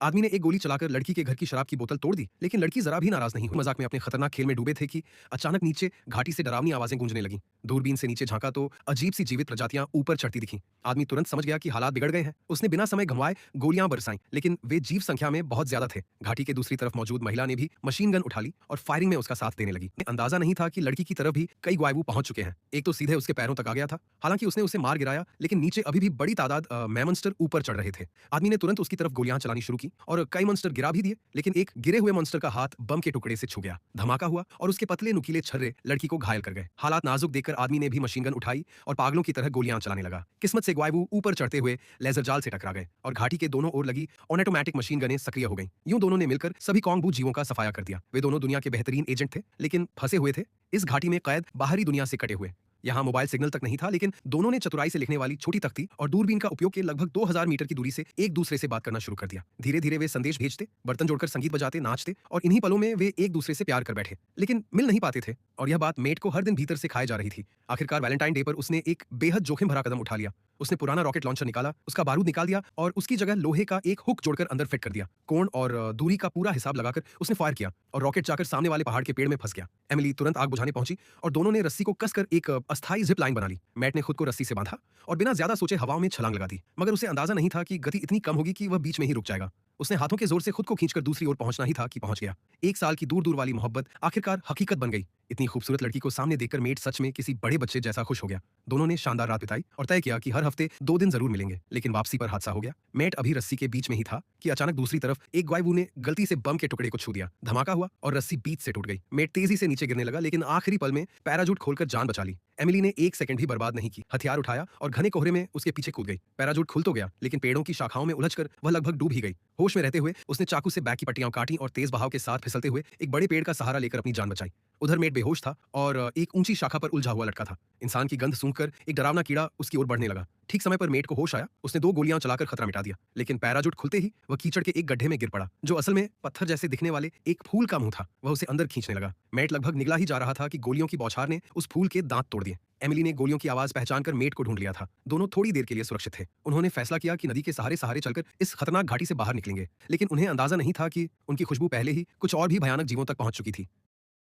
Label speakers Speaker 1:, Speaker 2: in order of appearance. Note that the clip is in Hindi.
Speaker 1: आदमी ने एक गोली चलाकर लड़की के घर की शराब की बोतल तोड़ दी, लेकिन लड़की जरा भी नाराज नहीं हुई। मजाक में अपने खतरनाक खेल में डूबे थे कि अचानक नीचे घाटी से डरावनी आवाजें गूंजने लगीं। दूरबीन से नीचे झांका तो अजीब सी जीवित प्रजातियां ऊपर चढ़ती दिखीं। आदमी तुरंत समझ गया कि हालात बिगड़ गए हैं। उसने बिना समय गंवाए गोलियां बरसाईं, लेकिन वे जीव संख्या में बहुत ज्यादा थे। घाटी के दूसरी तरफ मौजूद महिला ने भी मशीन गन उठा ली और फायरिंग में उसका साथ देने लगी। अंदाजा नहीं था कि लड़की की तरफ भी कई ग्वायबू पहुंच चुके हैं। एक तो सीधे उसके पैरों तक आ गया था। हालांकि उसने उसे मार गिराया, लेकिन नीचे अभी भी बड़ी तादाद मैमोन्स्टर ऊपर चढ़ रहे थे। आदमी ने तुरंत उसकी तरफ गोलियां चलानी शुरू की और कई मॉन्स्टर गिरा भी दिए, लेकिन एक गिरे हुए मॉन्स्टर का हाथ बम के टुकड़े से छू गया। धमाका हुआ और उसके पतले नुकीले छर्रे लड़की को घायल कर गए। हालात नाजुक देखकर आदमी ने भी मशीन गन उठाई और पागलों की तरह गोलियां चलाने लगा। किस्मत से ग्वायबू ऊपर चढ़ते हुए लेजर जाल से टकरा गए और घाटी के दोनों ओर लगी ऑटोमेटिक मशीन गनें सक्रिय हो गईं। यूं दोनों ने मिलकर सभी कॉन्गबू जीवों का सफाया कर दिया। वे दोनों दुनिया के बेहतरीन एजेंट थे, लेकिन फंसे हुए थे इस घाटी में कैद, बाहरी दुनिया से कटे हुए। यहाँ मोबाइल सिग्नल तक नहीं था, लेकिन दोनों ने चतुराई से लिखने वाली छोटी तख्ती और दूरबीन का उपयोग के लगभग 2000 मीटर की दूरी से एक दूसरे से बात करना शुरू कर दिया। धीरे धीरे वे संदेश भेजते, बर्तन जोड़कर संगीत बजाते, नाचते और इन्हीं पलों में वे एक दूसरे से प्यार कर बैठे, लेकिन मिल नहीं पाते थे। और यह बात मेट को हर दिन भीतर से खाए जा रही थी। आखिरकार वैलेंटाइन डे पर उसने एक बेहद जोखिम भरा कदम उठा लिया। उसने पुराना रॉकेट लॉन्चर निकाला, उसका बारूद निकाल दिया और उसकी जगह लोहे का एक हुक जोड़कर अंदर फिट कर दिया। कोण और दूरी का पूरा हिसाब लगाकर उसने फायर किया और रॉकेट जाकर सामने वाले पहाड़ के पेड़ में फंस गया। एमिली तुरंत आग बुझाने पहुंची और दोनों ने रस्सी को कसकर एक अस्थायी जिप लाइन बना ली। मैट ने खुद को रस्सी से बांधा और बिना ज्यादा सोचे हवाओं में छलांग लगा दी, मगर उसे अंदाजा नहीं था कि गति इतनी कम होगी कि वह बीच में ही रुक जाएगा। उसने हाथों के जोर से खुद को खींचकर दूसरी ओर पहुंचना ही था कि पहुंच गया। एक साल की दूर दूर वाली मोहब्बत आखिरकार हकीकत बन गई। इतनी खूबसूरत लड़की को सामने देखकर मेट सच में किसी बड़े बच्चे जैसा खुश हो गया। दोनों ने शानदार रात बिताई और तय किया कि हर हफ्ते 2 दिन जरूर मिलेंगे, लेकिन वापसी पर हादसा हो गया। मेट अभी रस्सी के बीच में ही था कि अचानक दूसरी तरफ एक ग्वायबू ने गलती से बम के टुकड़े को छू दिया। धमाका हुआ और रस्सी बीच से टूट गई। मेट तेजी से नीचे गिरने लगा, लेकिन आखिरी पल में पैराजूट खोलकर जान बचा ली। एमिली ने एक सेकंड भी बर्बाद नहीं की, हथियार उठाया और घने कोहरे में उसके पीछे कूद गई। पैराजूट खुल तो गया, लेकिन पेड़ों की शाखाओं में उलझकर वह लगभग डूब ही गई। होश में रहते हुए उसने चाकू से बैक की पट्टियां काटी और तेज बहाव के साथ फिसलते हुए एक बड़े पेड़ का सहारा लेकर अपनी जान बचाई। उधर मेट बेहोश था और एक ऊंची शाखा पर उलझा हुआ लटका था। इंसान की गंध सूंघकर एक डरावना कीड़ा उसकी ओर बढ़ने लगा। ठीक समय पर मेट को होश आया। उसने 2 गोलियां चलाकर खतरा मिटा दिया, लेकिन पैराजूट खुलते ही वह कीचड़ के एक गड्ढे में गिर पड़ा, जो असल में पत्थर जैसे दिखने वाले एक फूल का मुंह था। वह उसे अंदर खींचने लगा। मेट लगभग निगला ही जा रहा था कि गोलियों की बौछार ने उस फूल के दांत तोड़ दिए। एमिली ने गोलियों की आवाज पहचानकर मेट को ढूंढ लिया था। दोनों थोड़ी देर के लिए सुरक्षित थे। उन्होंने फैसला किया कि नदी के सहारे सहारे चलकर इस खतरनाक घाटी से बाहर निकलेंगे, लेकिन उन्हें अंदाजा नहीं था कि उनकी खुशबू पहले ही कुछ और भी भयानक जीवों तक पहुंच चुकी थी।